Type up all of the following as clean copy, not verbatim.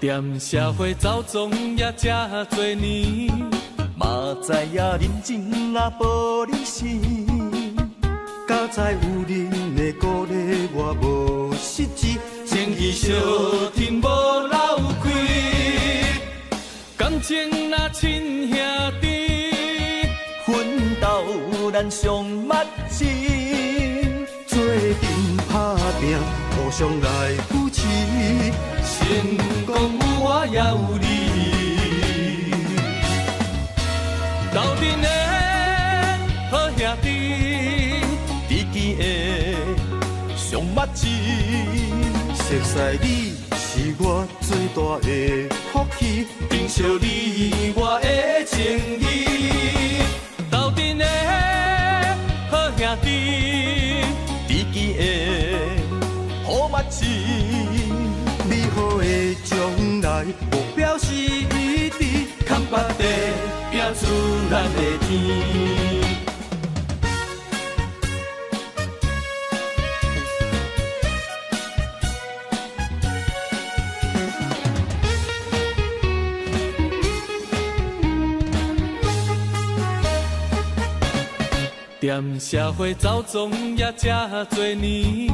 踮社会走总也这多年，嘛知影人情若无理性，敢知有人的鼓励我无实际，情义相挺无漏开，感情若亲兄弟，奋斗咱上密切，做阵打拼，互相来扶持。成功有我也有你，斗阵的好兄弟，知己的上密切。熟悉你是我最大的福气，珍惜你我的情义。斗阵的好兄弟，知己的好密切。美好的将来目标是一致，扛北地拼出咱的天。踮社会走总也这多年，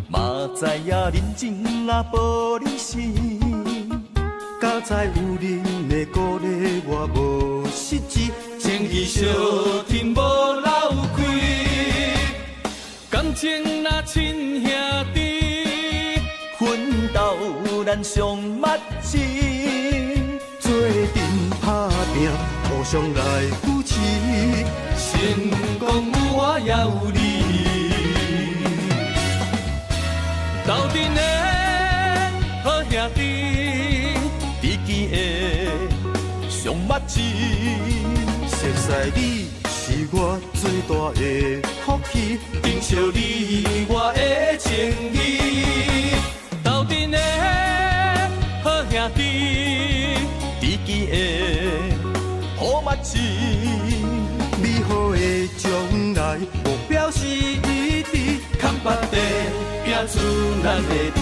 嘛知影人情若无理性，敢知有人的鼓励我无实际，情义相挺无漏开，感情若亲兄弟，奋斗咱上密切，做阵打拼，互相来扶持，成功有我也有你。斗阵的好兄弟，知己的上密切。熟悉你是我最大的福气，珍惜你我的情义。斗阵的好兄弟，知己的好密切。美好的将来目标是一致，扛北地拼出咱的天。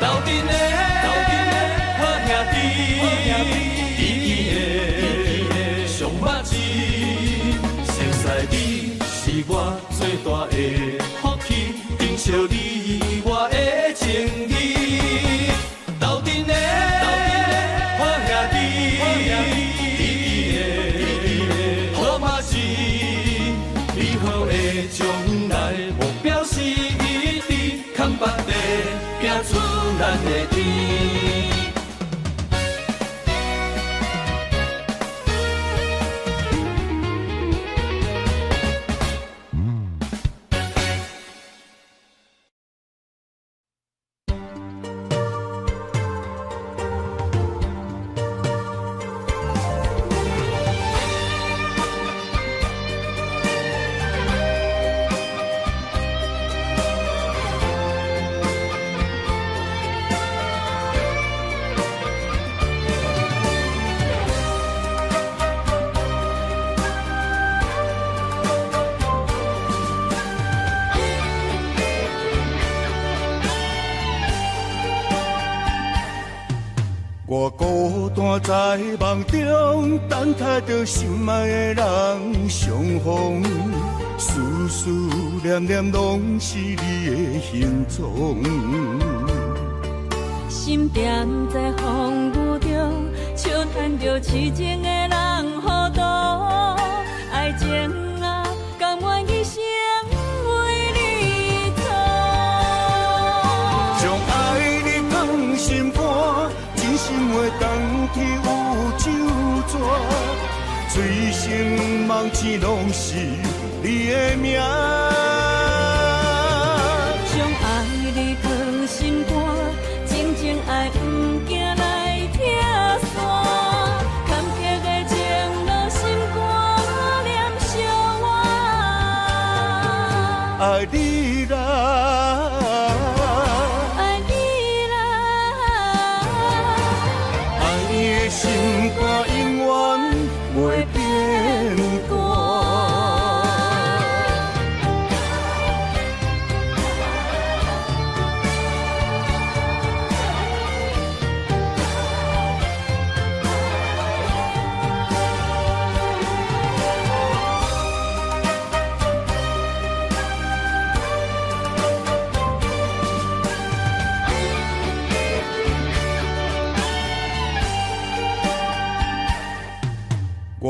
斗阵的好兄弟，知己的上密切。熟悉你是我最大的福气，珍惜你我的情义。斗阵的好兄弟。将来目标是一致，扛北地拼出咱的天。我孤单在梦中，等待着心爱的人相逢，思思念念拢是你的形状。心踮在风雨中，笑叹着痴情的人糊涂，爱情啊，甘愿一生为你错。将爱你放心肝。心话当去有酒泉，醉生梦死拢是你的名。将爱你放心肝，真情爱不惊来拆散，坎坷的情落心肝念相偎。爱你啦。心肝永远袂变卦，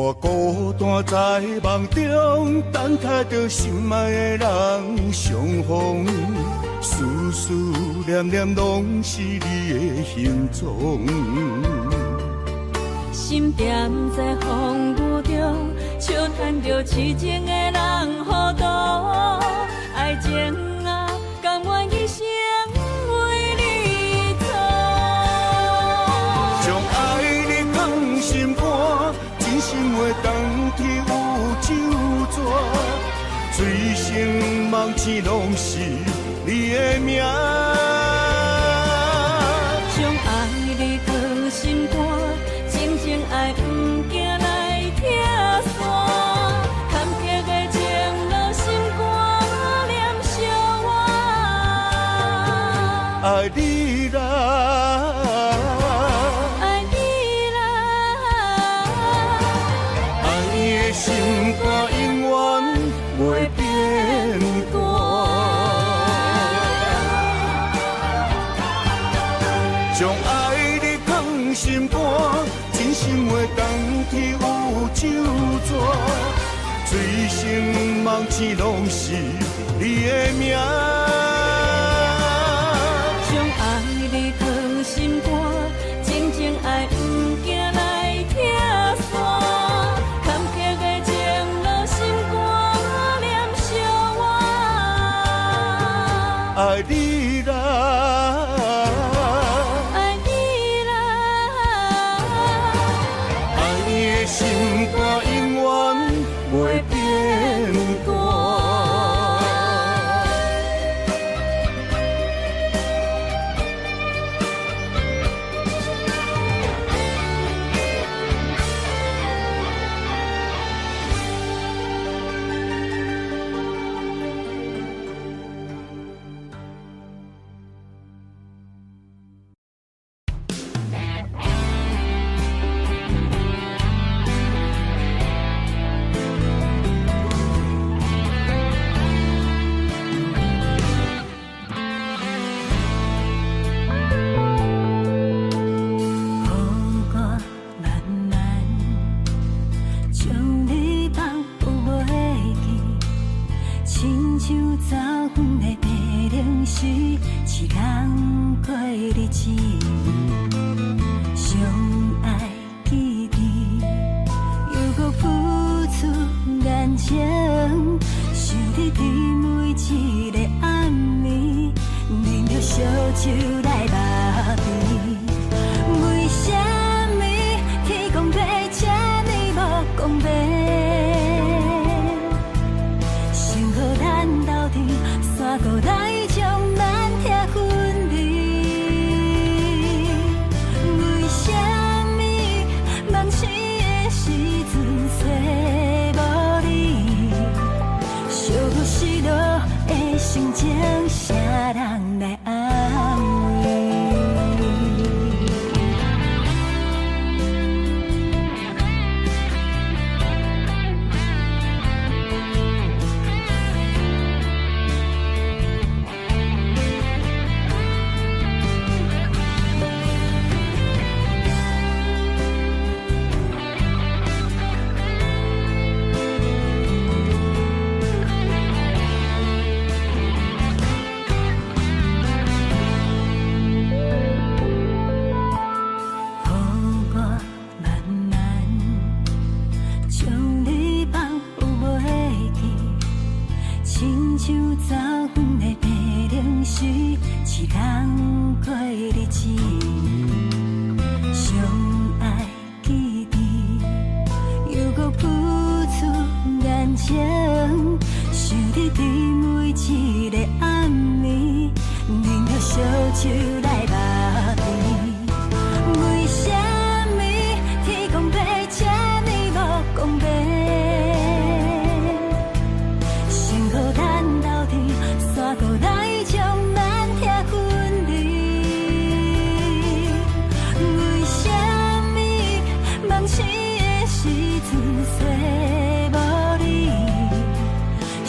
我孤单在梦中，等待着心爱的人相逢，思思念念拢是你的形状。心踮在风雨中，笑叹着痴情的人糊涂，爱情啊，甘愿一生为你错。将爱你放心肝，真心话当天有酒泉，醉生梦醒拢是你的名。将爱你放心肝，静静爱不惊来拆散，坎坷的情路心肝念相偎。爱你啦，爱你啦，爱你的心肝永远袂变卦。将爱你放心肝，真心话当天有酒泉，醉生梦醒拢是你的名。将爱你放心肝，静静爱不惊来拆散，坎坷的情路心肝念相偎。爱你啦，爱你啦，爱你的心肝永远袂变卦。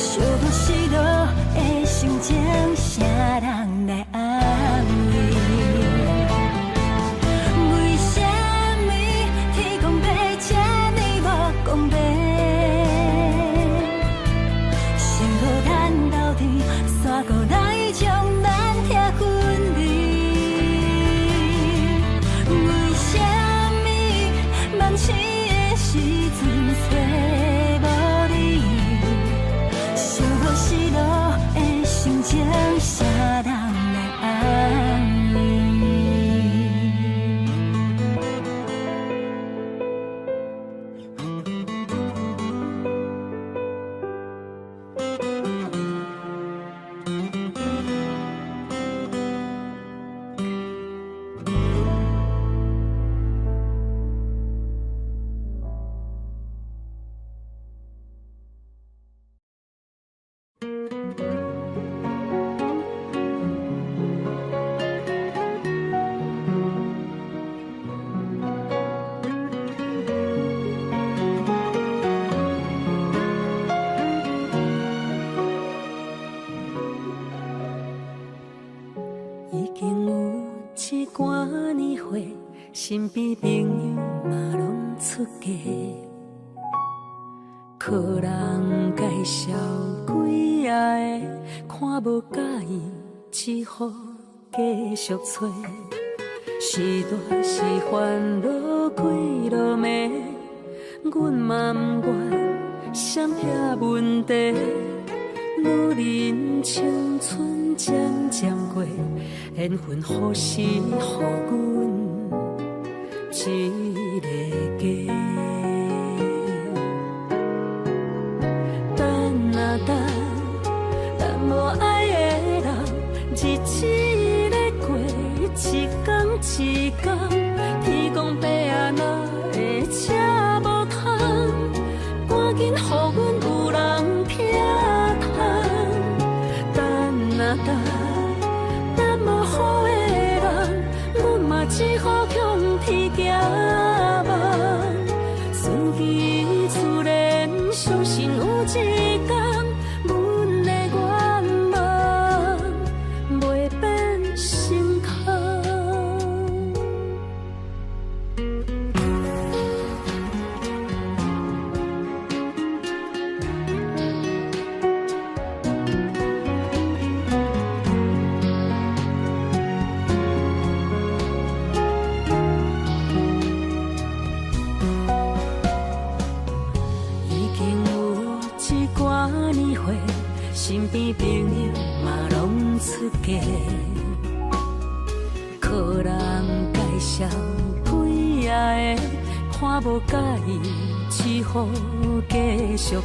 想要是落的心情，啥人来安慰？已经有一寡年岁，身边朋友嘛拢出家，靠人介绍几下的，看无介意，只好继续找。是大是烦恼几落暝，阮嘛不愿闪避问题。女人青春渐渐过，缘分何时予阮一个家？等啊等，等无爱的人，日子咧过，一天一天，天公伯啊哪会车无通？赶紧予阮有人听。等无好的人，阮嘛只好向天行望。顺其自然，相信有一天，阮的愿望袂变成空。身边朋友嘛拢出家，靠人介绍几下的，看无介意，只好继续找。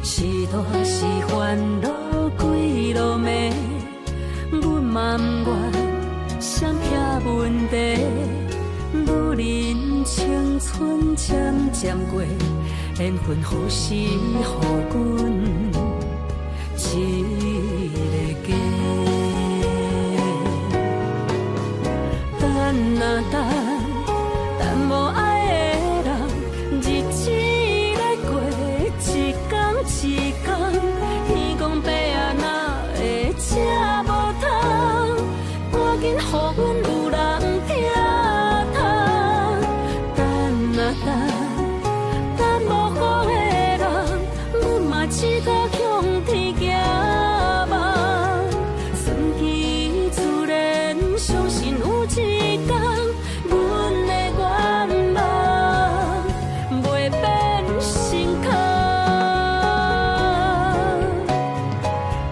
是大是烦恼几落暝，阮嘛不愿闪避问题。女人青春渐渐过，缘分何时予阮一个家？等啊等，等无爱的人，日子咧过，一天一天，天公伯啊哪会车无通？赶紧予阮有人听通。等啊等，等无好的人，阮嘛只好向天行望。顺其自然，相信有一天，阮的愿望袂变成空。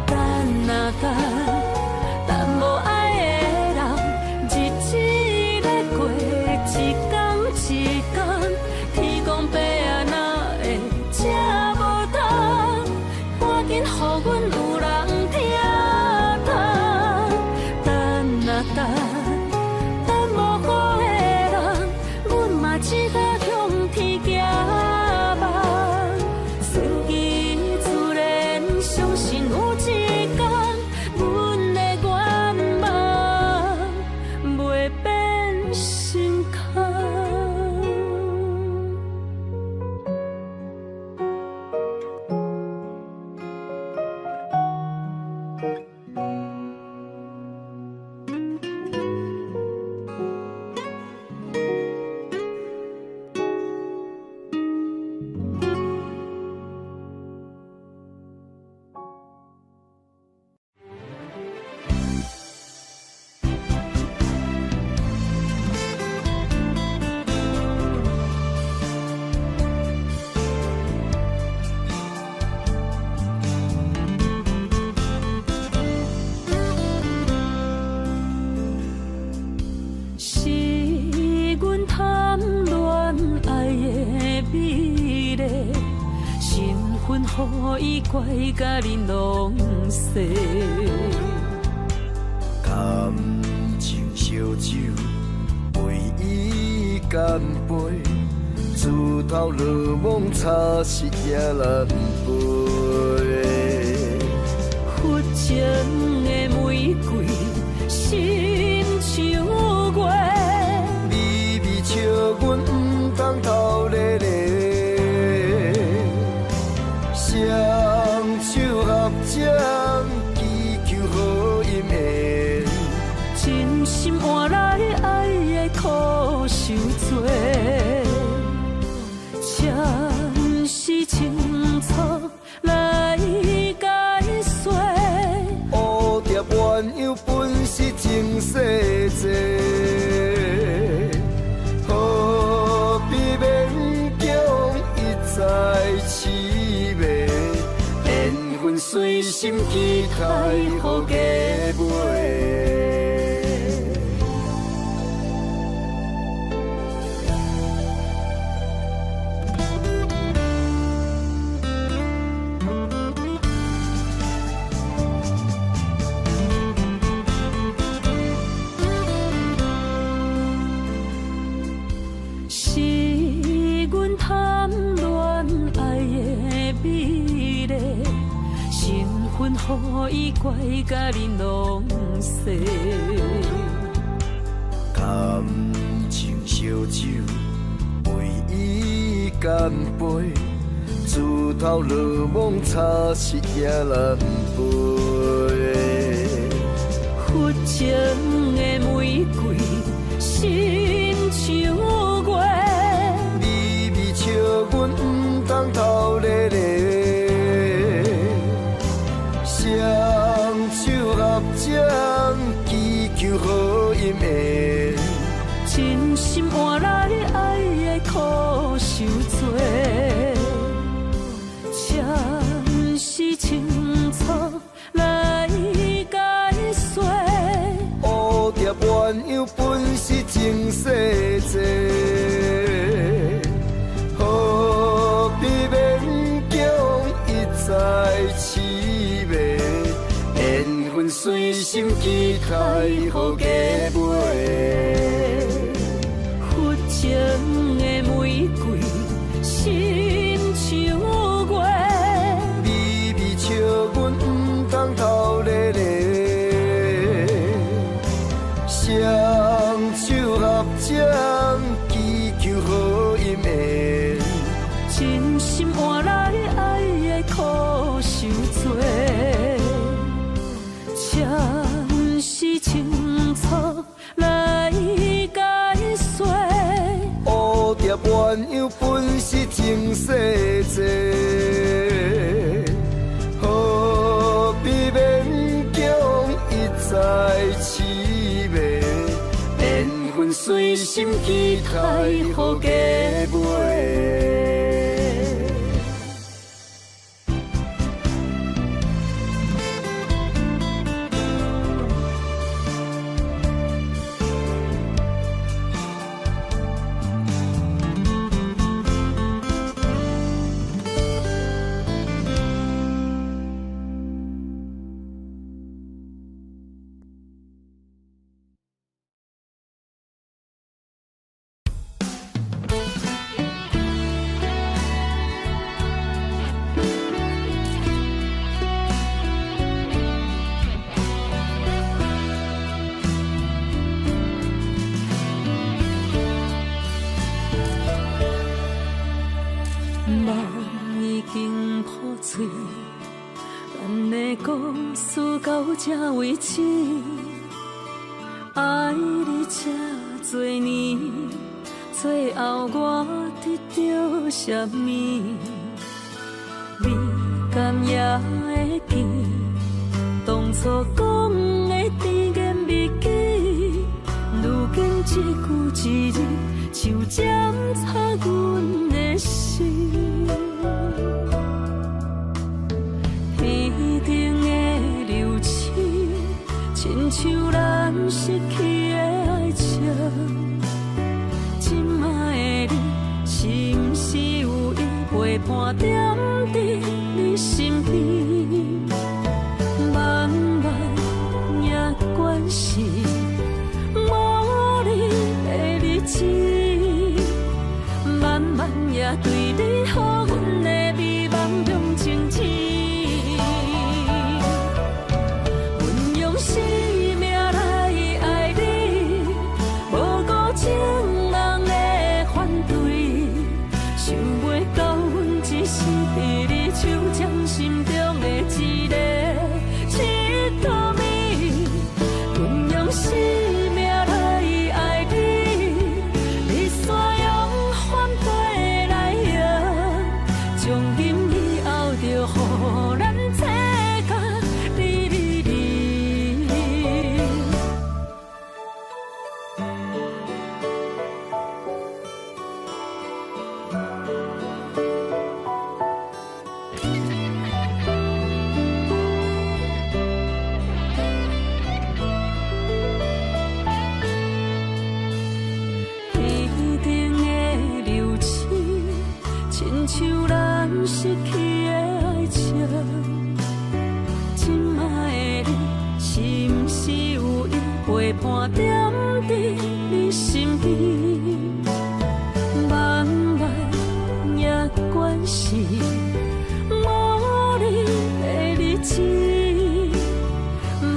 等啊等，等无爱的人，日子咧过，一天一天，天公伯啊哪会车无通？赶紧予阮有人听通。等啊等，等无好的人，阮嘛只好向天行望。顺其自然，相信有一天，阮的愿望袂变成空。是阮贪恋爱的美丽，身份予伊怪甲恁拢细。感情烧酒，为伊干杯，自头落梦茶是也难陪。佛情的玫瑰，心像月。微微笑，阮不当头咧咧，双手合掌，祈求好姻缘。由本是情世债，何必勉强一再痴迷？缘分随心期待，予加倍。予伊怪甲你拢细，感情烧酒，为伊干杯，自头落梦差失也难背。佛情的玫瑰，心像月，微微笑阮毋通偷咧咧。双手合掌，祈求好姻缘，真心换来爱的苦受罪，暂时清楚来解说。蝴蝶鸳鸯本是情世债，何必勉强一再痴迷？缘分随心期待，予加倍。佛情的玫瑰，心像月，微微笑阮毋通偷咧咧。双手合掌，祈求好姻缘，真心换来爱的苦受罪。暂时清楚来解说，蝴蝶鸳鸯本是情世债，何必勉强一再痴迷？缘分随心期待，予加倍。到这为止，爱你这多年，最后我得到什么？你敢也会记当初讲的甜言蜜语，如今一句一字就检查阮的心。天顶的流星，亲像咱失去的爱情。今摆的你，是毋是有意陪伴踮伫你身边？慢慢也关系无你的日子，慢慢也对你好，阮的美梦中情痴。阮用生命来爱你，无顾情人的反对，想袂到阮只是伫你手陪伴踮伫你身边，慢慢也关系无你的日子，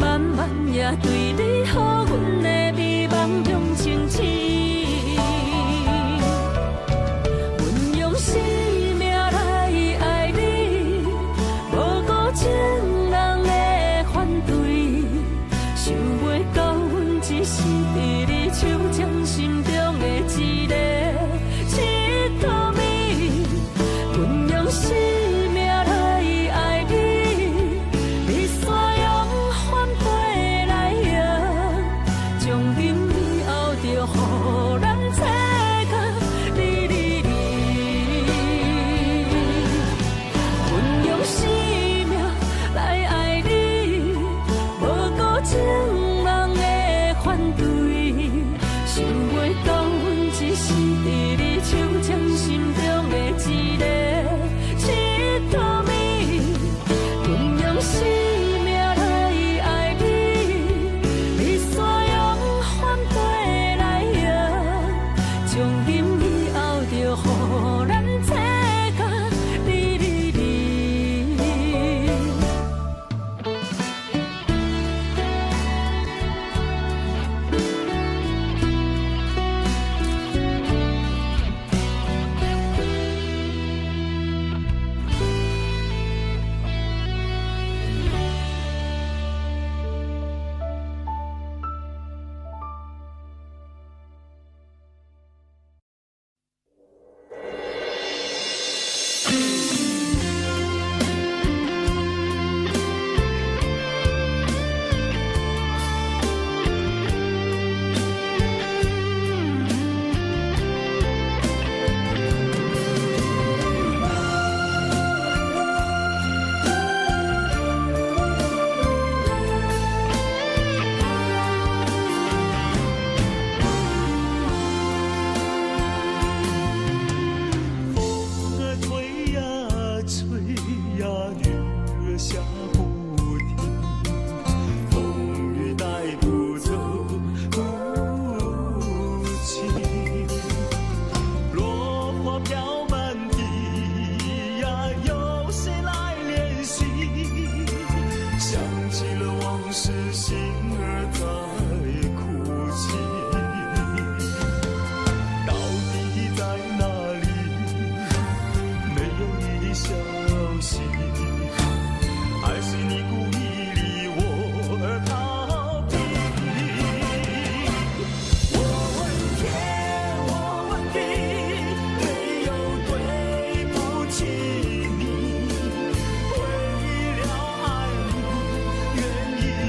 慢慢也对你好，阮的美梦中情痴。阮用生命来爱你，无顾情人的反对，想袂到阮只是伫你手掌心中的一个佚佗美。阮用生命来爱你，你煞用反背来用，从今以后就予咱切割离离离。阮用生命来爱你，无顾情人的反对，想袂到阮只是伫你手掌心中的一个佚佗美。阮用生命来爱你，你煞用反背来用，从今以后就予咱切割离离离。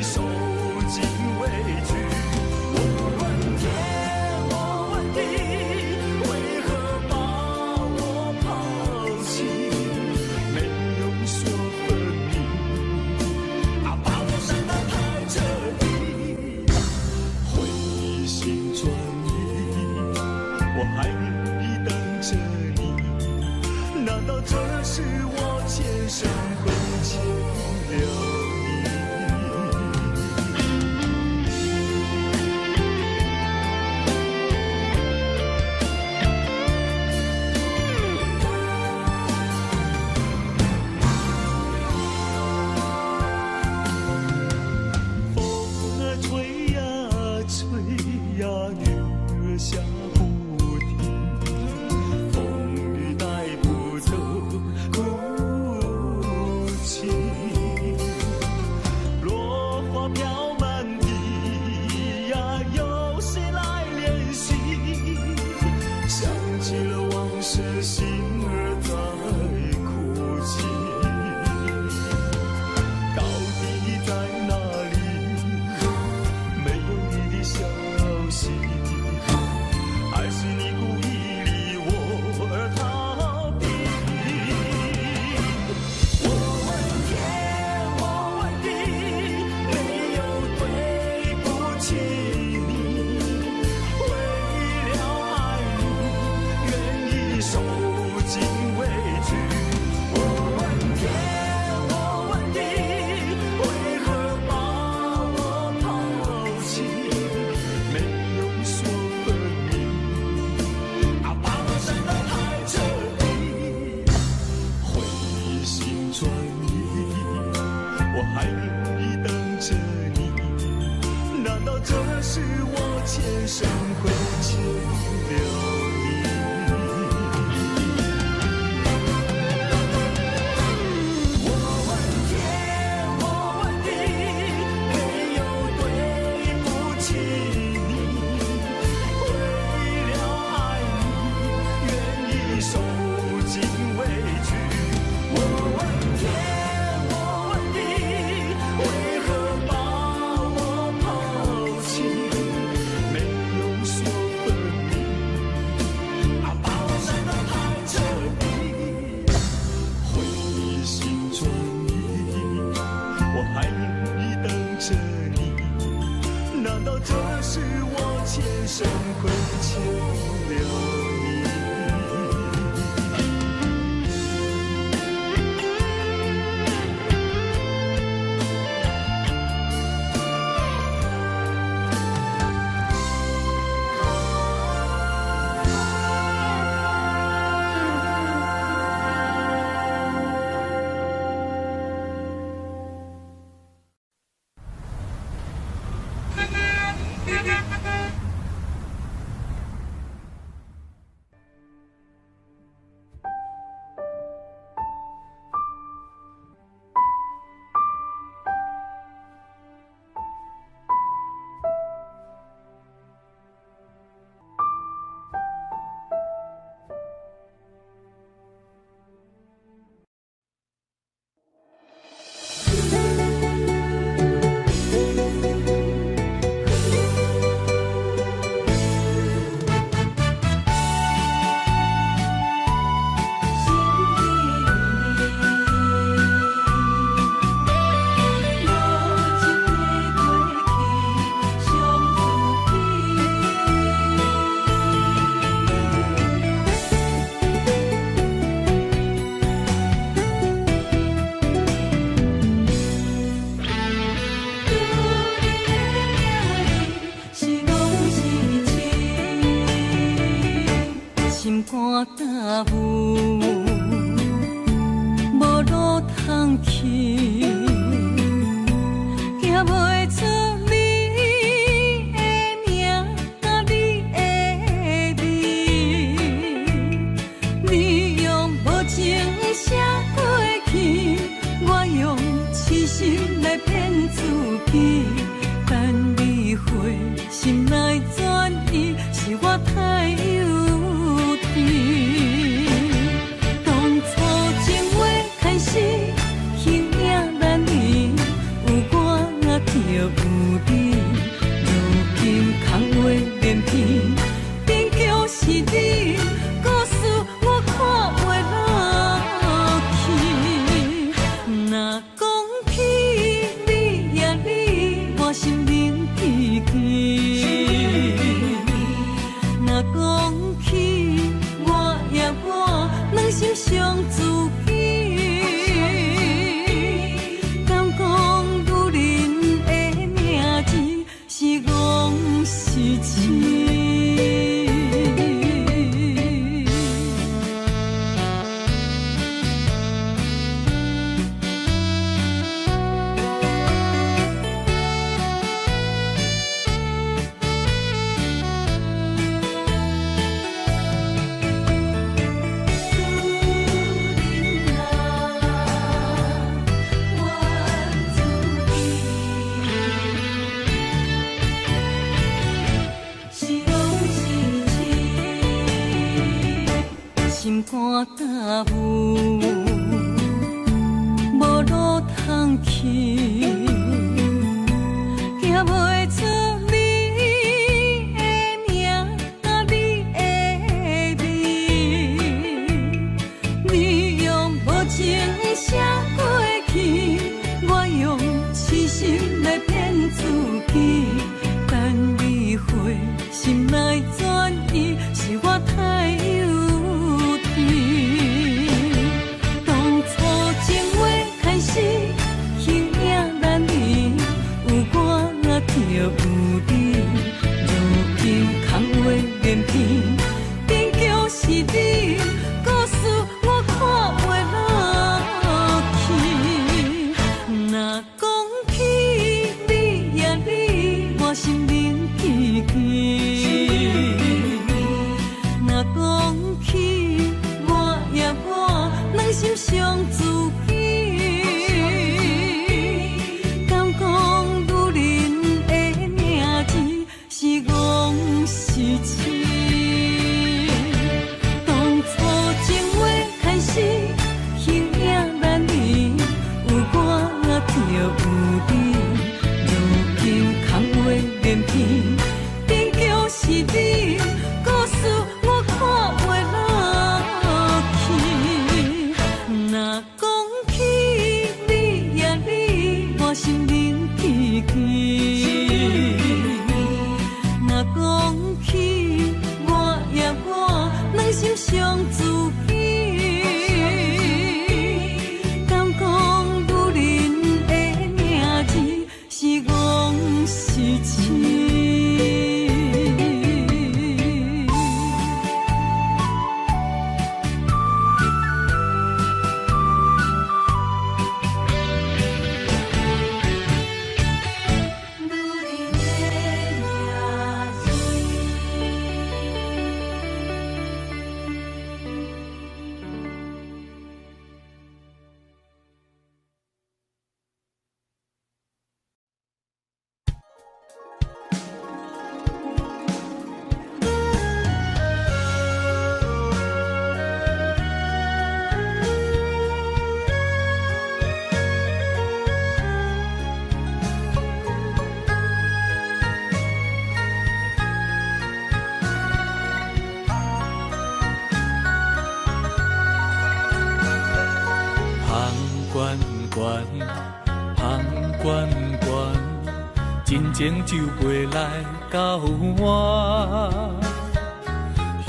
手机。是我前生亏欠了若讲起你呀你，我心灵。去。若讲起我也我，两心相知己，敢讲女人的名字是戆是痴？当初情话开始，形影难离，有我就有你。如今空话连篇，终究是你，故事我看袂落去。若讲起你呀你，我心灵记起。若讲起我呀我，两心相知己。敢讲女人的名字是戆是痴？真情就袂来到我，雄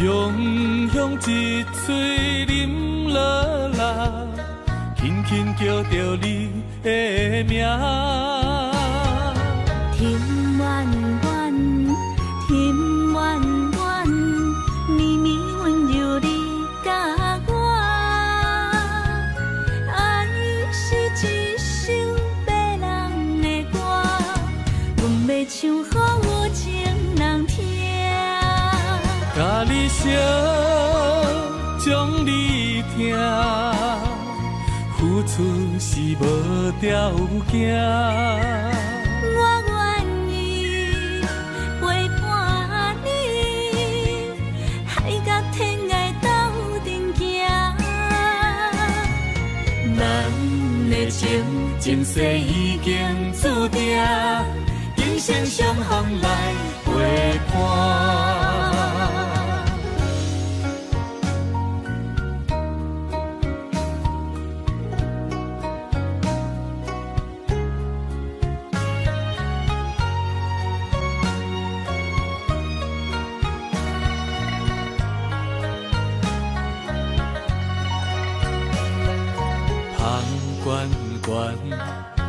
雄一嘴啉落来，轻轻叫着你的名。天远远，天远远，绵绵温柔你甲我，爱是一首别人的歌，阮要唱予有情人听。甲你烧，将你听，付出是无条件。我愿意陪伴你，海角天涯斗阵行。咱的情，前世已经注定，今生相逢来陪伴。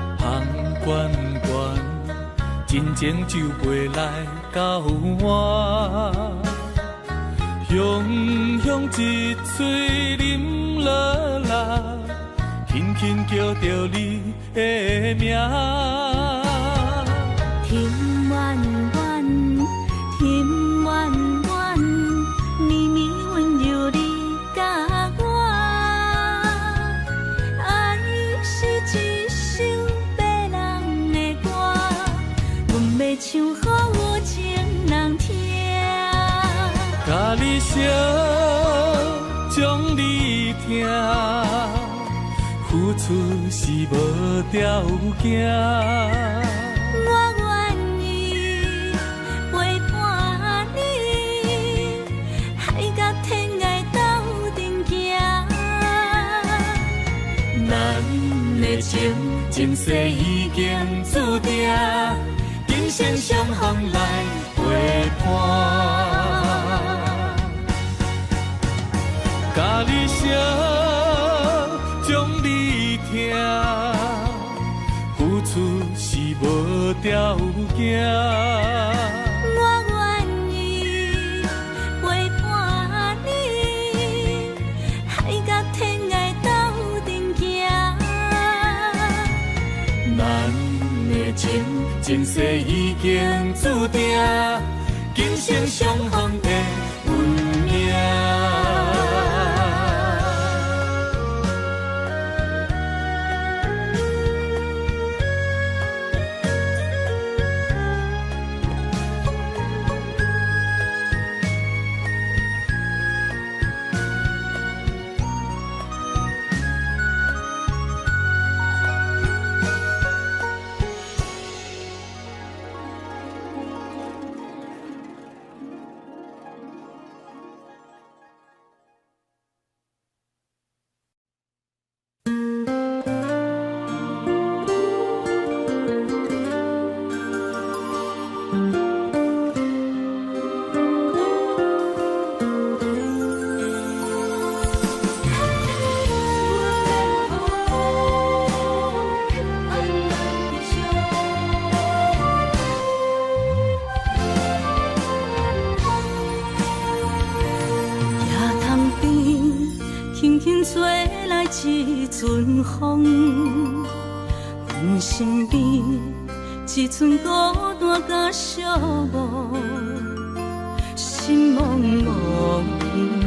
风悬悬，真情就袂来到我，雄雄一嘴啉落来，轻轻叫着你的名。天远远，天远远，绵绵温柔你甲我，爱是一首别人的歌，阮要唱予有情人听。甲你烧，将你听，付出是无条件。我愿意陪伴你，海角天涯斗阵行。咱的情，前世已经注定，今生相逢来陪伴。甲你烧，将你听，付出是无条件。我愿意陪伴你，海角天涯斗阵行。咱的情，前世已经注定，成相逢的运命。一阵风，阮身边一寸孤单甲寂寞，心茫茫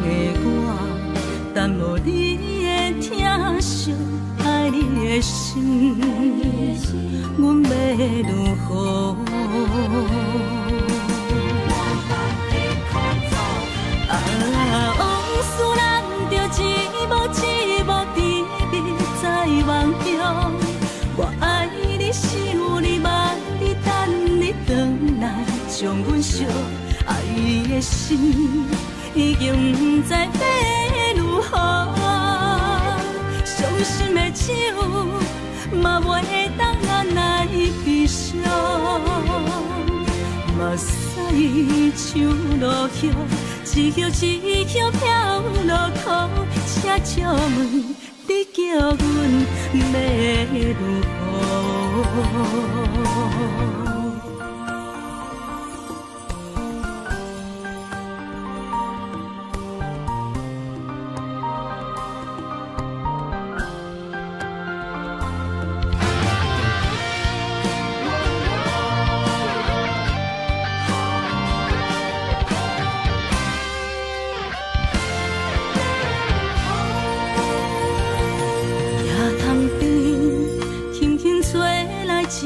的我，等无你的疼惜，爱你的心，阮要如何？往事咱着一幕一幕甜蜜在梦中。我爱你，想你，望你，等你回来，将阮惜爱的心已经不知要如何。伤心的手嘛袂当按来悲伤，目屎像落雨。一叶一叶飘落雨，请借问你叫阮要如何？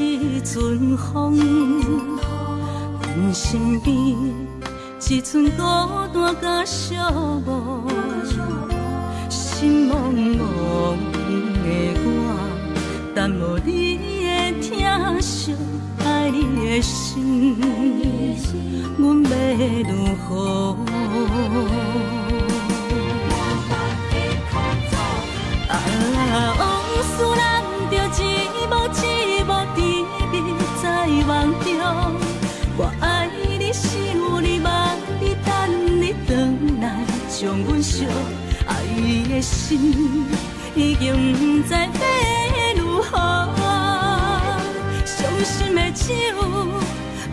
一阵风，阮身边一寸孤单甲寂寞，心茫茫的我，等无你的疼惜，爱你的心，阮要如何？往事咱着一幕一幕甜蜜在梦中。我爱你，想你，望你，等你回来，将阮惜爱的心已经不知要如何。伤心的手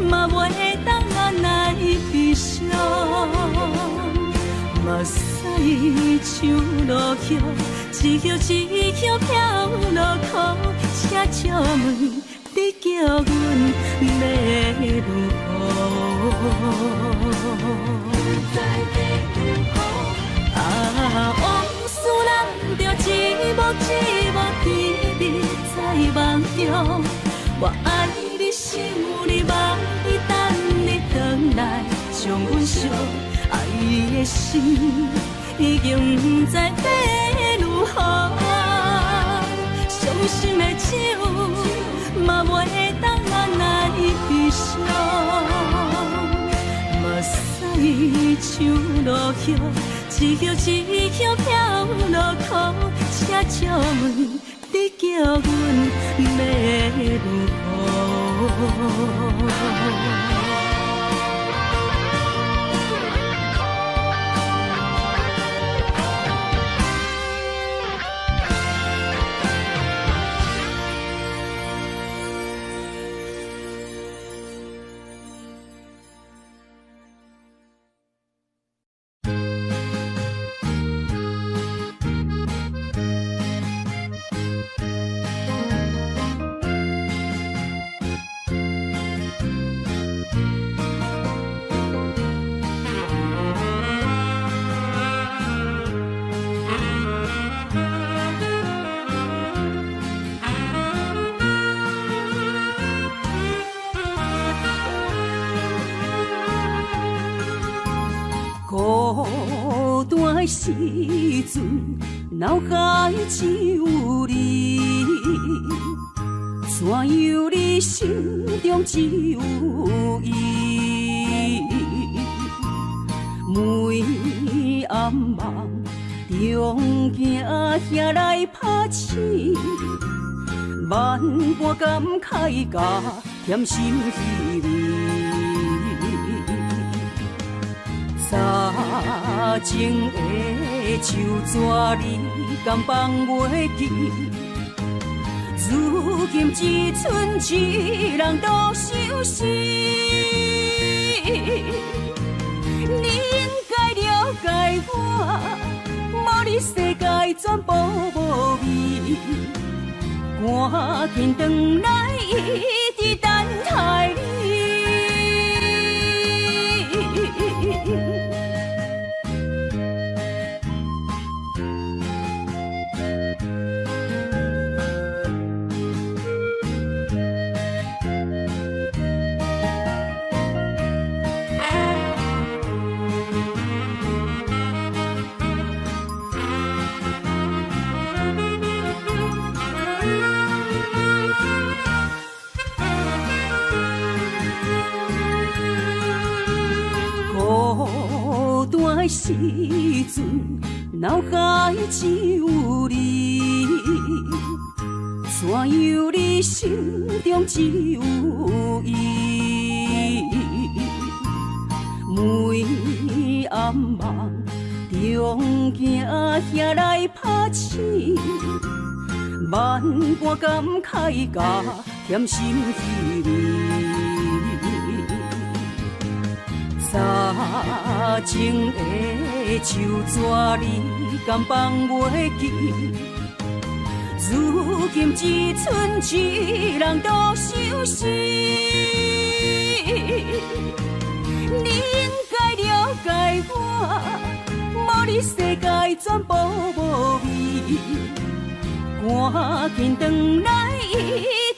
嘛袂当按来悲伤，目屎像落雨。一叶一叶飘落雨，请借问你叫阮要如何？往事咱着一幕一幕甜蜜在梦中。我爱你，想你，望你，等你回来，将阮惜爱的心已经不知要如何。伤心的手嘛袂当按来悲伤，目屎像落雨，一叶一叶飘落雨，请借问你叫阮要如何？的时阵，脑海只有你，怎样你心中只有伊？每暗梦中惊遐来拍醒，万般感慨甲添心稀微。早前的手纸你敢放袂记？如今只剩一人独相思。你应该了解我，无你世界全部无味。赶紧转来，一直等待你。时阵，脑海只有你，怎样你心中只有伊？每暗梦中惊遐来拍醒，万般感慨甲添心稀微。早前的手纸你敢放袂记？如今只剩一人独相思。你应该了解我，无你世界全部无味。赶紧转来，一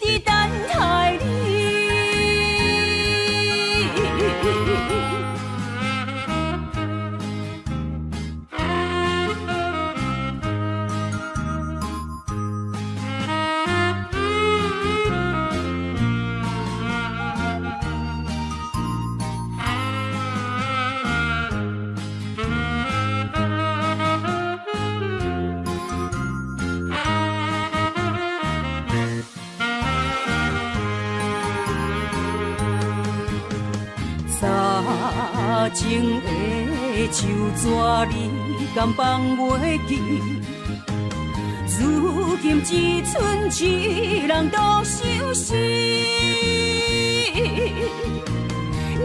直等待你。早前的手纸你敢放袂记？如今只剩一人独相思。你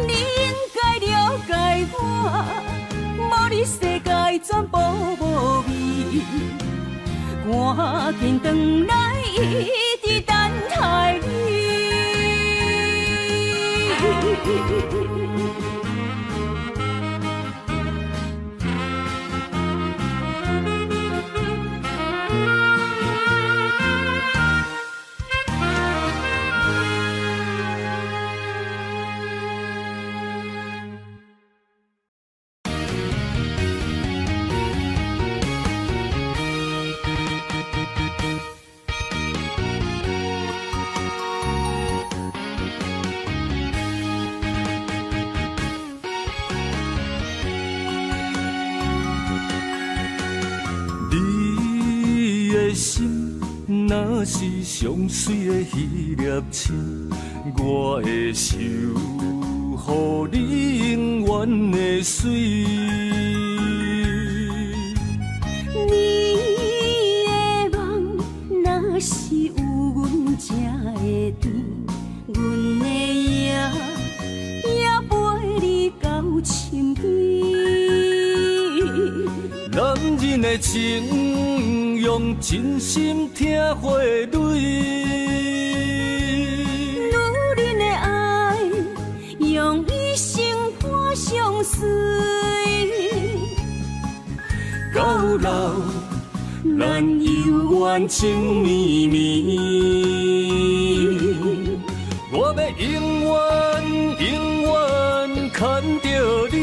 应该了解我，无你世界全部无味。赶紧转来，一直等待你。若是上水的迄粒星，我会守护你永远的水。你的梦若是有阮才会甜，阮的也陪你到深更。男人的情，用真心听花蕊。女人的爱，用一生伴相随。到老，咱犹原情绵绵。我要永远永远牵着你。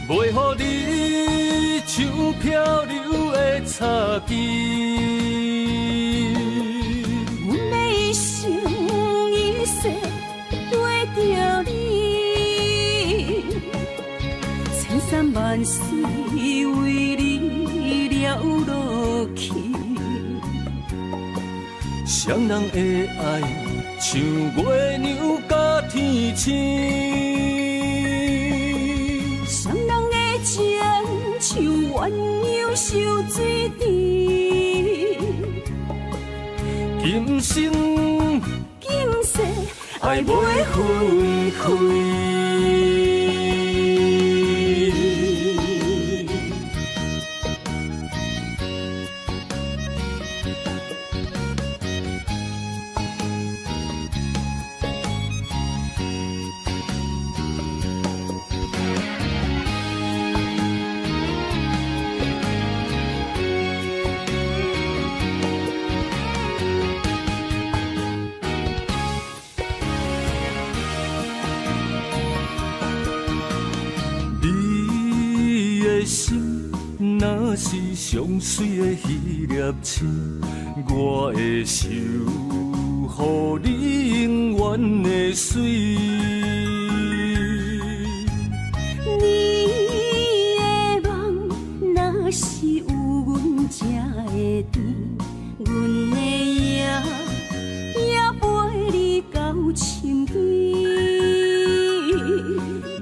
袂漂流的插枝。阮要一生一世对着你，千山万水为你了落去。双人的爱像月亮甲天星，双人的情像鸳鸯收水池。今生今世爱袂分开。若是上水的迄粒星，我会守护你永远的水。你的梦若是有阮才会甜，阮的影也陪你到深更。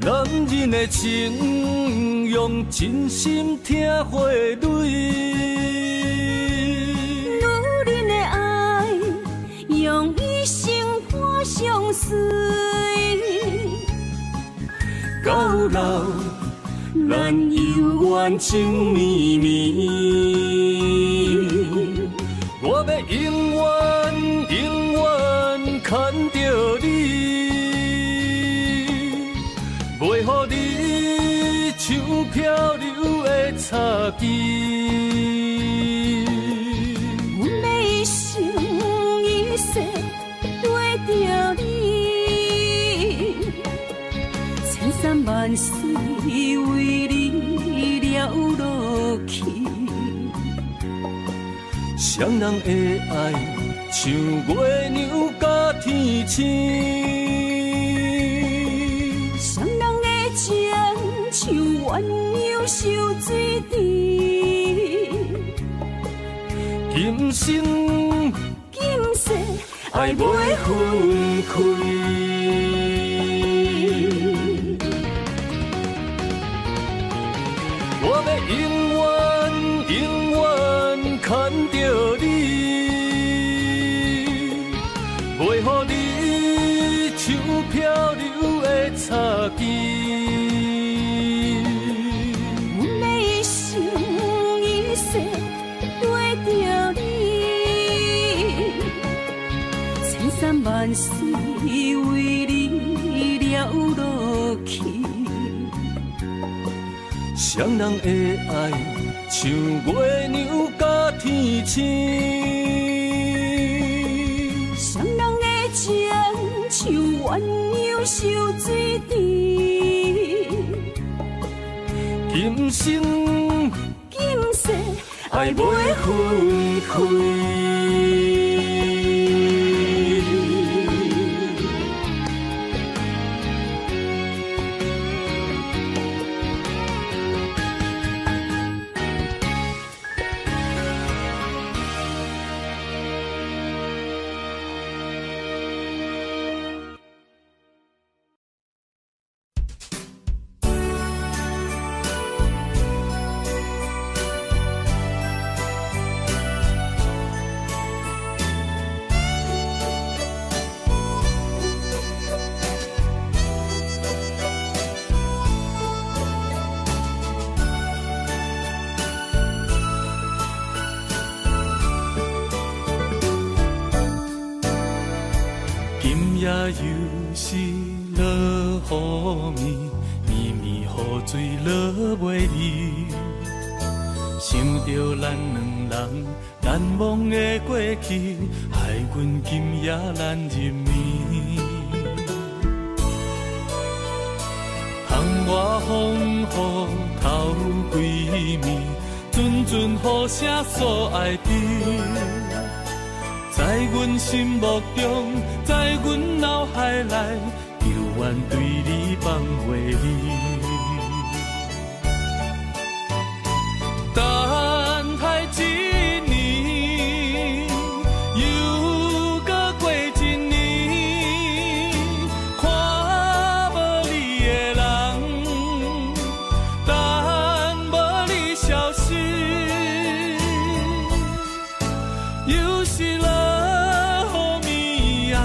男人的情，用真心听花蕊；女人的爱，用一生伴相随。到老，咱犹原情绵绵。我要永远永远牵着你。袂予你像漂流的插枝。阮要一生一世对着你，千山万水为你了落去。双人的爱像月亮甲天星。像鸳鸯收水池。今生今世爱袂分开。我要永远永远牵着你，袂予你像漂流的插枝。万水为你了落去，双人的爱像月亮甲天星。双人的情像鸳鸯收水池。今生今世爱袂分开。又是落雨暝，绵绵雨水落袂离。想着咱两人难忘的过去，害阮今夜难入眠。窗外风雨透几暝，阵雨声所爱的，在阮心目中，在阮脑海内，犹原对你放袂离。等待一年，又搁过一年，看无你的人，等无你消息，又是落雨暝啊，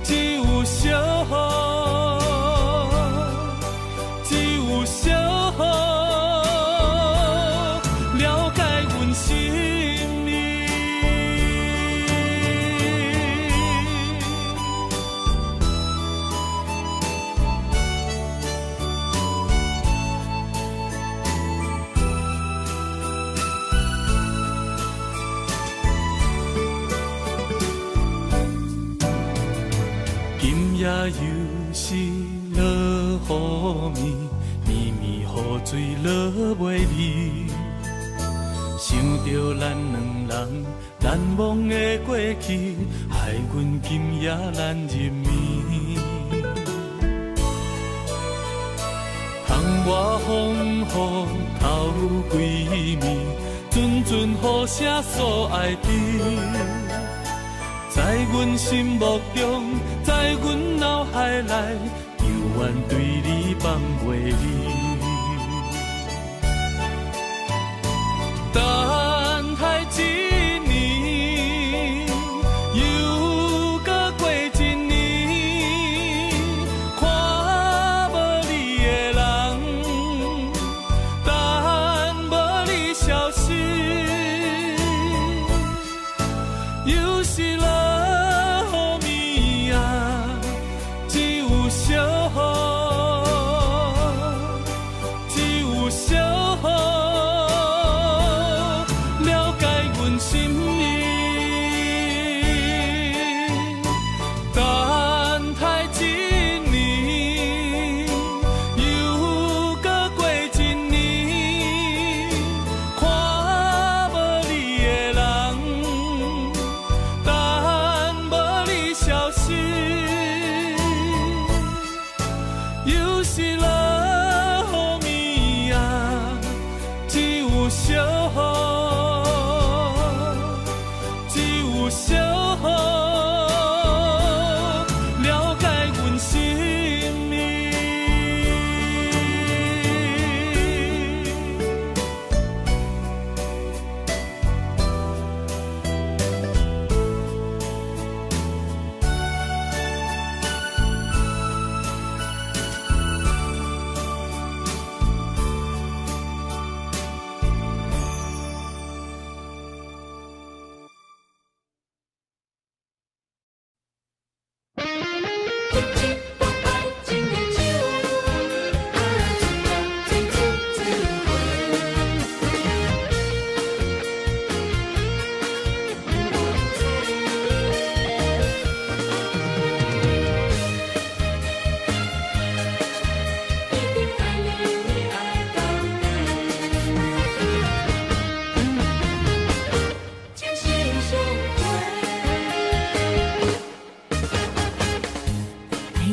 只有小雨，只有小雨。也又是落雨暝，绵绵雨水落袂离。想着咱两人难忘的过去，害阮今夜难入眠。窗外风雨透几暝，阵阵雨声所爱的。在阮心目中，在阮脑海内，犹原对你放袂离。等待一年，又搁过一年，看无你的人，等无你消息，又是落。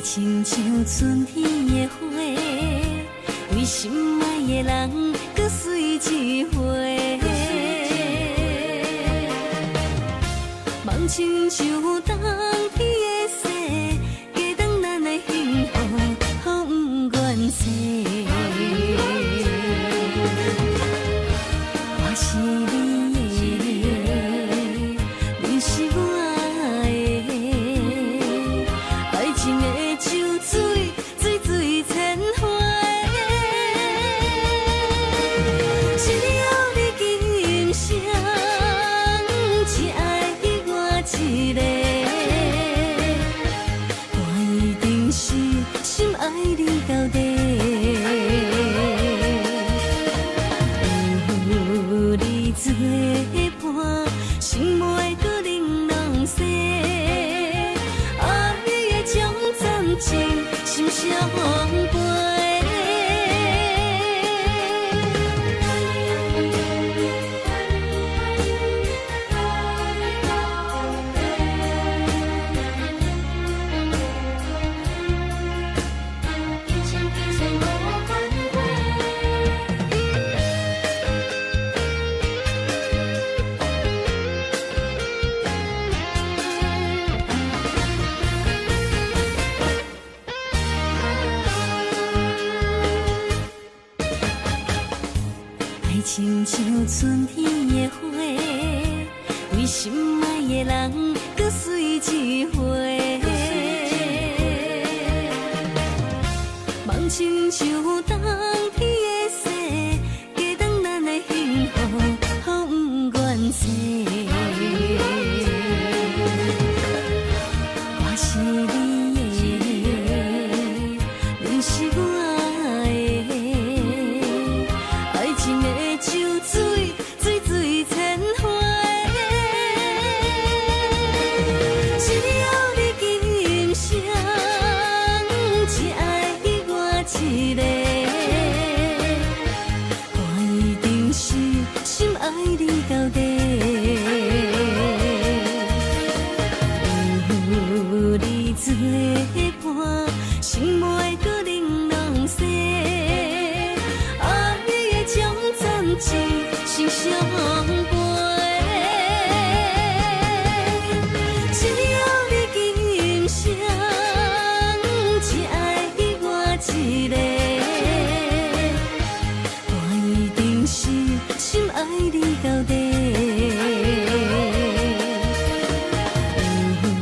亲像春天的花，为心爱的人，搁随一回。梦亲像冬天的雪，加重咱的幸福，予不愿舍。我是你的，你是我的，爱情的。水水千回，只有你今生只爱我一个，我一定是心爱你到底。有你作伴，心袂搁玲珑色，爱的将暂停。心相陪，亲像春天的花，为心爱的人，搁随一回。梦亲像冬天的雪，加重咱的幸福，好不愿舍。我是你的，你是我的，爱情的酒水，水水千花。只要你今生只爱我一个，我一定是心爱你到底。有你作伴，心袂搁玲珑色，爱的将暂时心相陪。只要你今生只爱我一个，我一定是心爱你到底。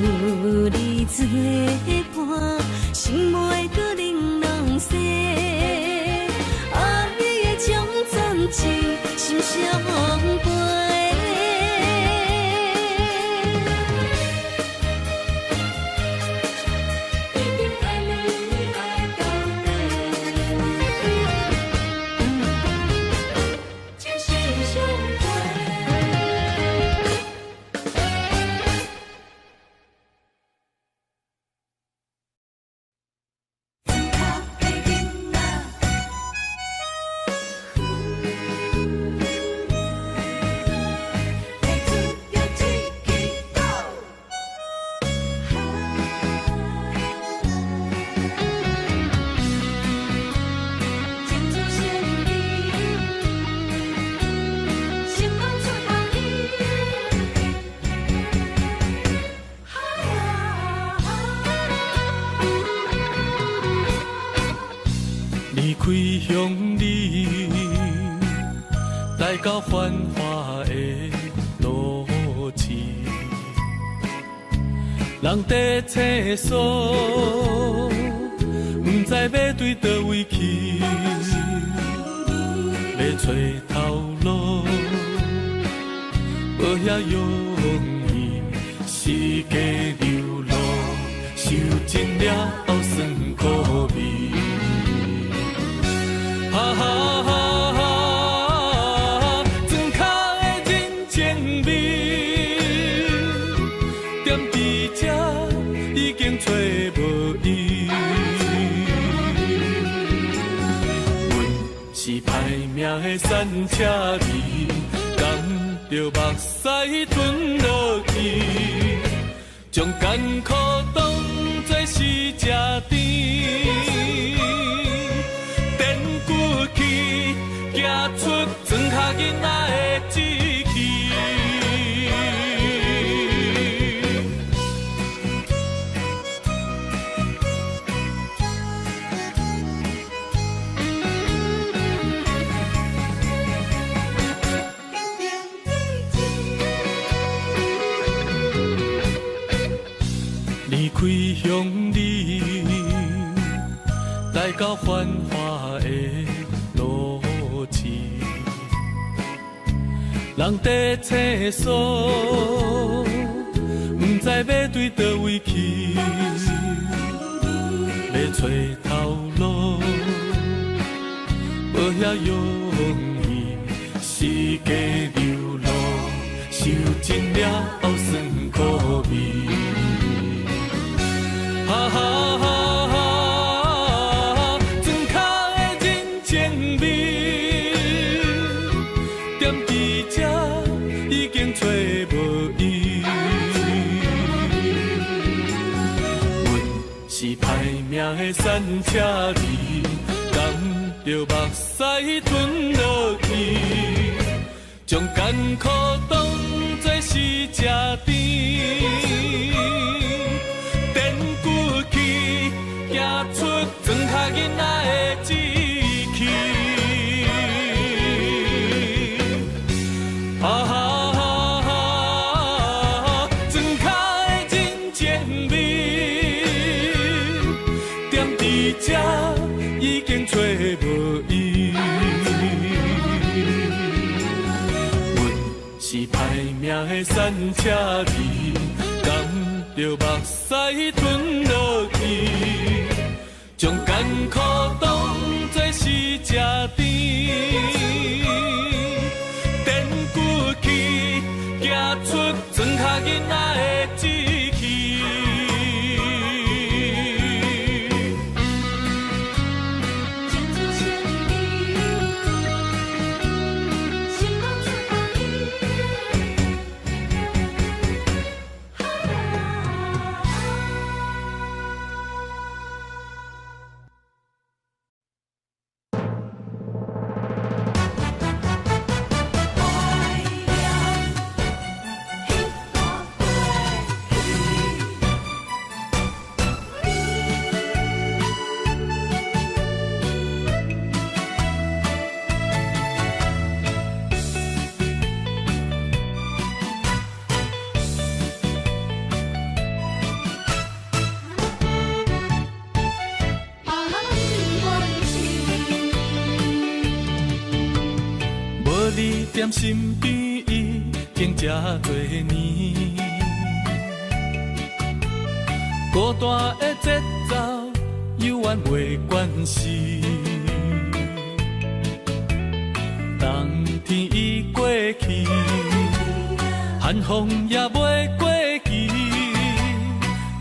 有你作伴，心袂搁玲珑色，爱的将暂时心相陪。离开乡里，来到繁华的都市，人在厕所，不知要对倒位去，要找头路，无遐容易，世间流落，受尽了酸苦味。哈哈哈哈，庄脚的人情味，踮伫这已经找无伊。阮是歹命的山车离，甘着目屎吞落去，将艰苦当作是吃甜。行出庄脚囡仔的志气。离开乡里，来到繁华的人在厕所，不知要对倒位去，要找头路，无遐容易，世间流落，受尽了酸苦味。哈哈哈哈，庄脚的人情味，踮伫这已经找无伊。阮是歹命的山车离，甘着目屎吞落去，将艰苦当作是吃甜。行出庄脚囡仔的志气。这已经找无伊。阮是歹命的山车离，甘着目屎吞落去，将艰苦当作是吃甜。电骨气，行出庄脚囡仔的志气。你踮身边已经这多年，孤单的节奏犹原袂惯势。冬天已过去，寒风也袂过期，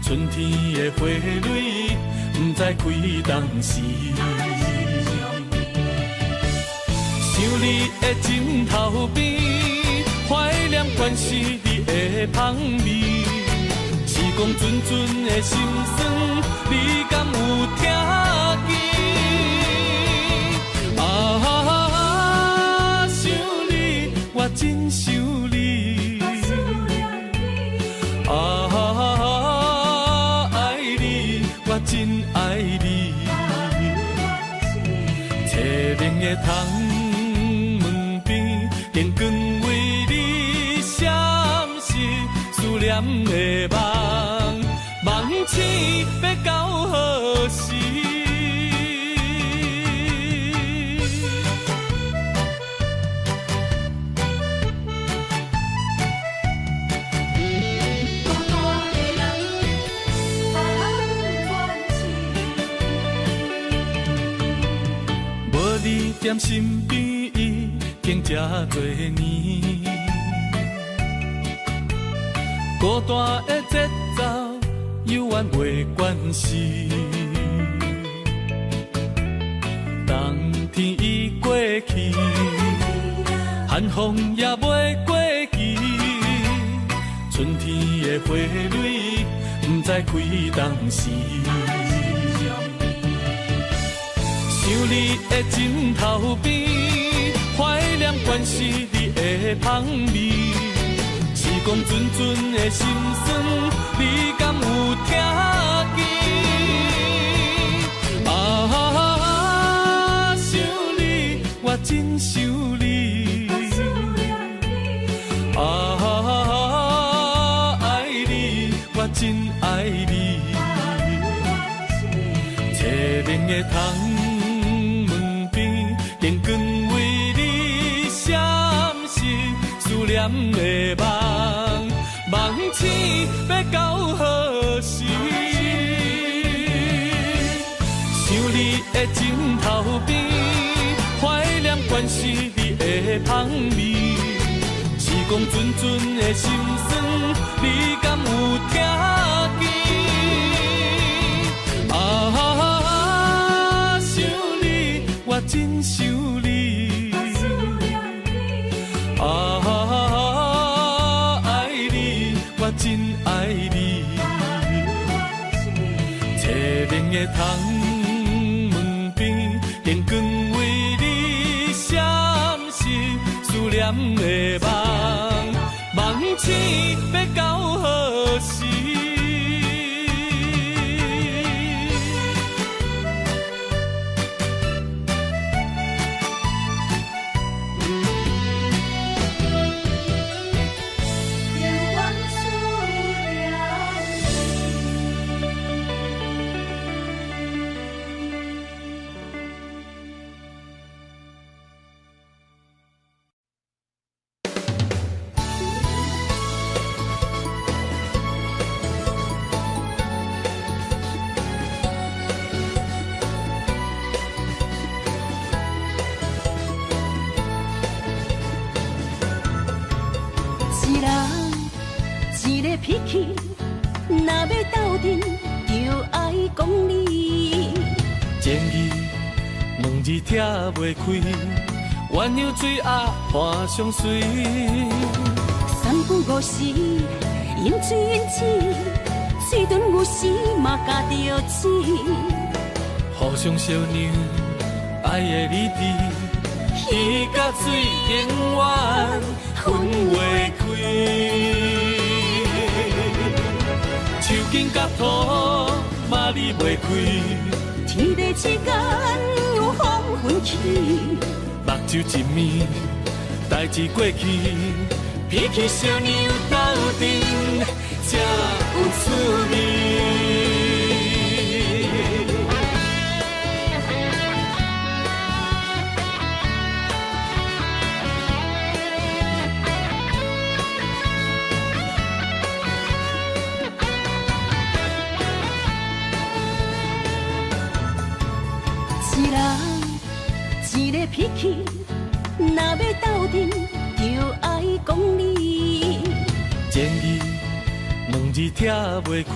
春天的花蕊不知开当时。想你的枕头边，怀念关是你的香味。时光阵阵的心酸，你敢有听见？啊，想你，我真想你。啊，爱你，我真爱你。凄凉的窗。电光为你闪烁，思念的梦，梦醒要到何时？无你踮身边。经这多年，孤单的节奏犹原袂惯势。冬天已过去，寒风也袂过期，春天的花蕊不知开当时。想你的枕头边。怀念关是你的香味，时光阵阵的心酸，你敢有听见？啊，想你，我真想你。啊，爱你，我真爱你。凄凉的窗门边，电光为。思念的梦，梦醒要到何时？想你的枕头边，怀念关是你的香味。时光阵阵的心酸，你敢有听见？啊，想你，我真想你。我真爱你，凄凉的窗门边，电光为你闪烁，思念的梦，梦醒要到何时？讲你。情义两字拆袂开，鸳鸯水鸭伴相随。三不五时，饮水饮水，水顿有时嘛加着钱。互相相让，爱的理智，鱼甲水永远分袂开。手筋甲土嘛离袂开，天地之间有风分起，目睭一暝，代志过去，脾气小娘斗阵才有趣味。一人一个脾气，若要斗阵，就爱讲理。情义两字拆袂开，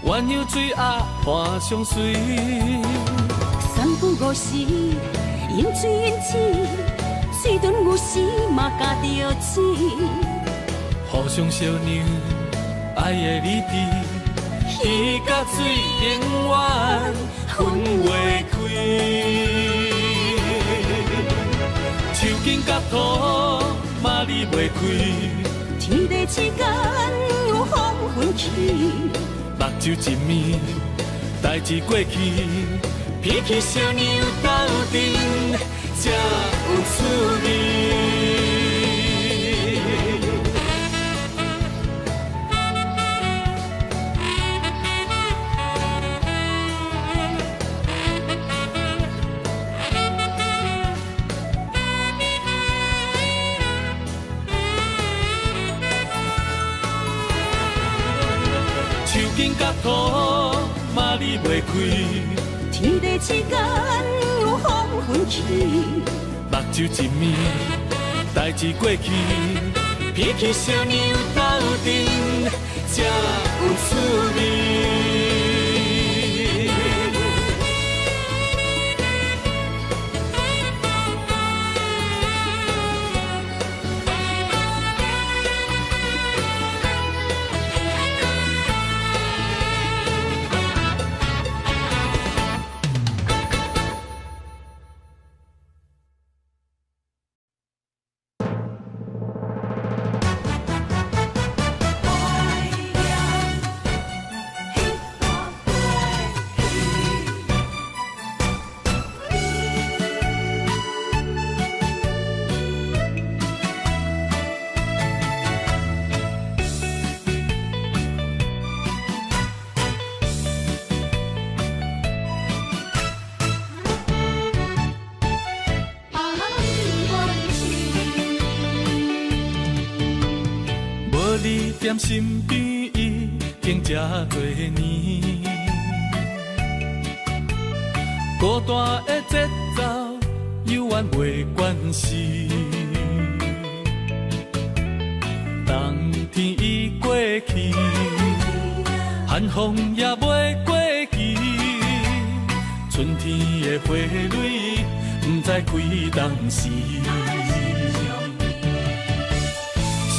鸳鸯水鸭伴相随。三不五时，饮水饮水，水顿有时嘛加着钱。互相相让，爱的理智，鱼甲水永远分袂开。手筋甲土嘛离袂开，天地之间有风分起，目睭一暝，代志过去，脾气小娘斗阵才有趣味。手筋甲土嘛离袂开，天地之间有风分起，目睭一暝，代志过去，脾气小娘斗阵才有趣味。你踮身边已经这多年，孤单的节奏犹原袂惯势。冬天已过去，寒风也袂过期，春天的花蕊不知开当时。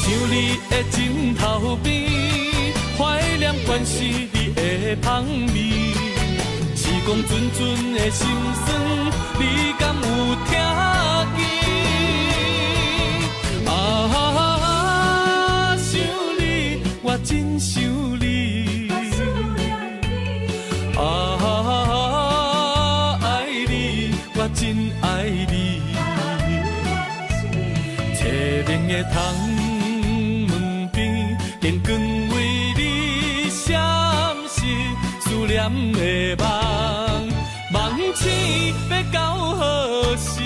想你的枕头边，怀念关是你的香味。时光阵阵的心酸，你敢有听见？啊，想你，我真想你。啊，爱你，我真爱你。凄冷的窗。电光为你闪烁思念的梦，梦醒要到何时？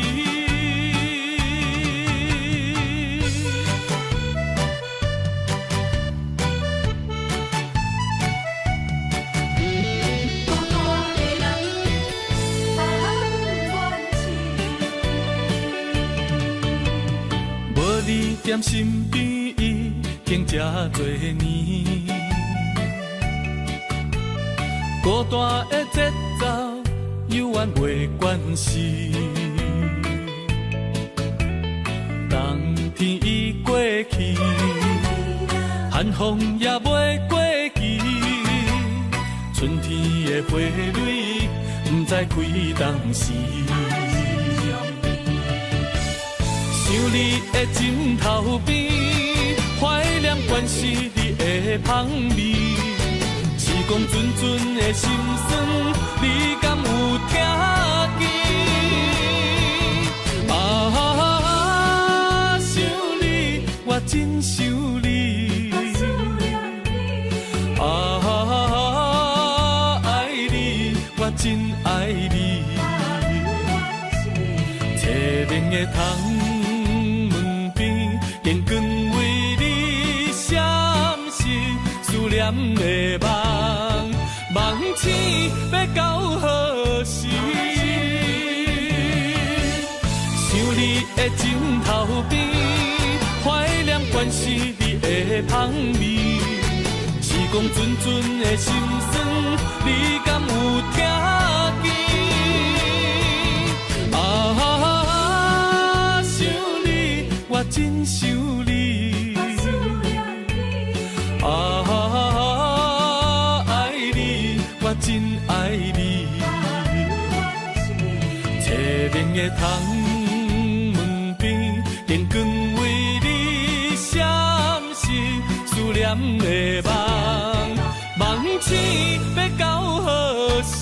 无你踮身边。经这多年，孤单的节奏，犹原袂关系。冬天已过去，寒风也袂过期，春天的花蕊不知开当时。想你的枕头边，怀念关是你的香味。时光阵阵的心酸，你敢有听见？啊，想你，我真想你。啊，爱你，我真爱你。侧面的窗门边，坚光为你闪烁，思念的梦，梦醒要到何时？想你的枕头边，怀念关是你的香味。时光阵阵的心酸，你敢有听见？啊，想你，我真想你。啊，爱你，我真爱你。侧面的窗门边，坚光为你闪烁，思念的梦，梦醒要到何时？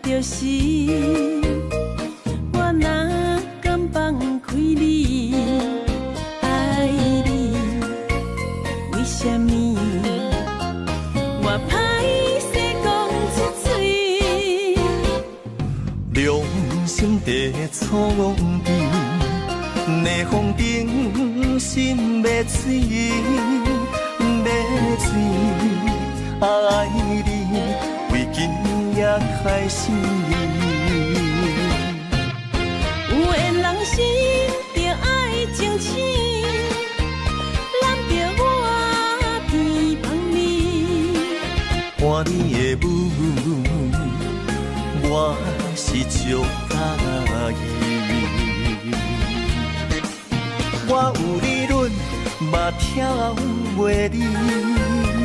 就是我哪敢放开你，爱你，为什么我歹势讲出嘴？良心地错边，逆风顶心要碎，要碎，爱你，为今也开始。有缘人心着爱情深，揽着我鼻旁你。看你的舞，我是足介意。我有理论，嘛跳袂离。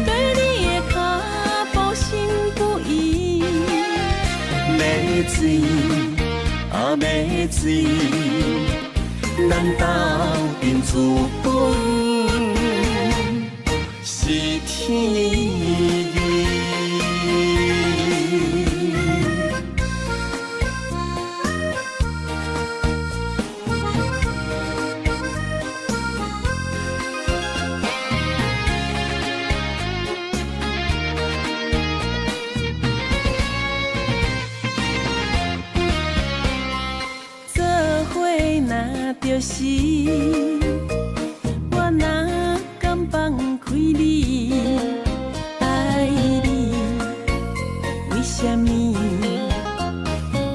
对你的脚步心不移。要醉，啊要醉，咱斗阵资本是天意。就是我哪敢放开你，爱你，为什么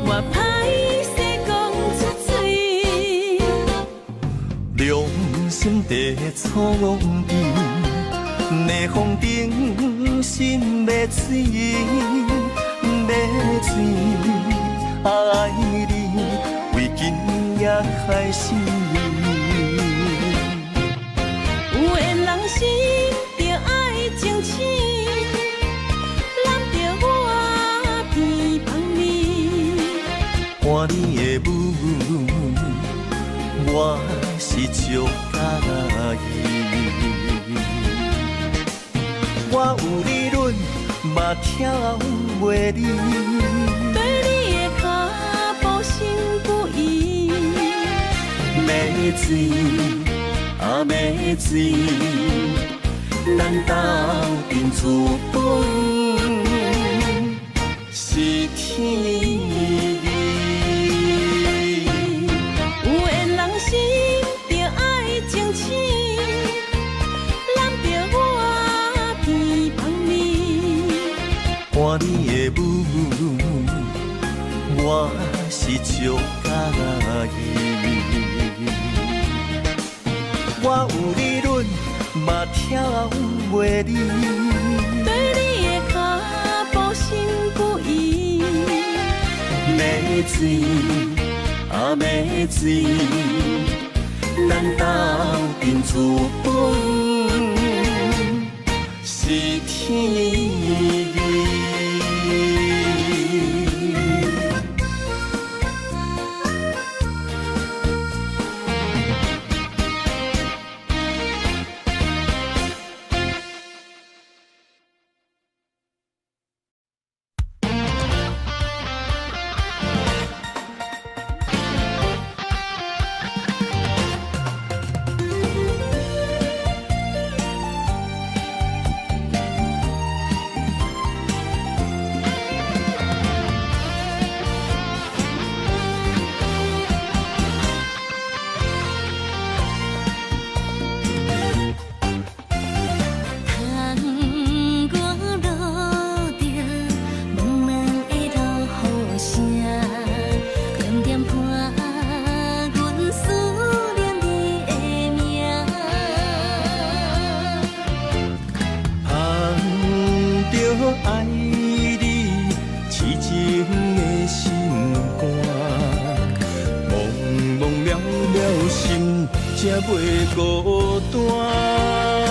我歹势讲出嘴？良心地错边，逆风顶心要碎，要碎，爱你，为今也开始。有缘人心着爱情深，揽着我鼻旁你。看你的舞，我是足介意。我有理论，嘛跳袂离。对你的脚步身不移，要水啊要水，咱斗阵资本是天意。有缘人心着爱争取，揽着我鼻旁你。看你的舞，我是足介意。我有理论，嘛跳袂离。对你的脚步身不移，要水啊要水，咱斗阵资本是天意。爱你痴情的心肝，茫茫渺渺心才袂孤单。